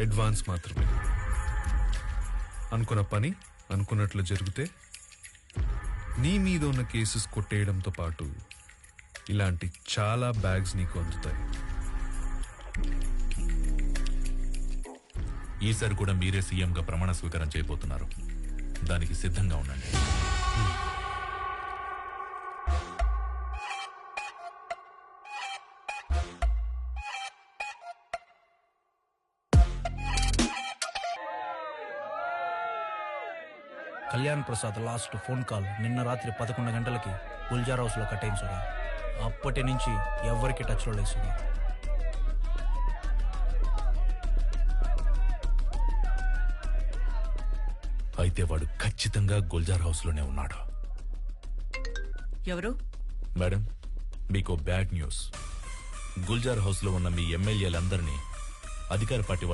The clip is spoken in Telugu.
అడ్వాన్స్ మాత్రమే. అనుకున్న పని అనుకున్నట్లు జరిగితే నీ మీద ఉన్న కేసెస్ కొట్టేయడంతో పాటు ఇలాంటి చాలా బ్యాగ్స్ నీకు అందుతాయి. ఈసారి కూడా మీరే సీఎంగా ప్రమాణ స్వీకారం చేయబోతున్నారు. దానికి సిద్ధంగా ఉండండి. Kalyan Prasad last phone call నిన్న రాత్రి 11 గంటలకి గుల్జార్ హౌస్ లో కట్టయింది సుధా. అప్పటి నుంచి ఎవరికి టచ్లో లేదు సుధా. అయితే వాడు ఖచ్చితంగా గుల్జార్ హౌస్ లోనే ఉన్నాడు. ఎవరు? మేడం, మీకు బ్యాడ్ న్యూస్. గుల్జార్ హౌస్ లో ఉన్న మీ ఎమ్మెల్యేలందరినీ అధికార పార్టీ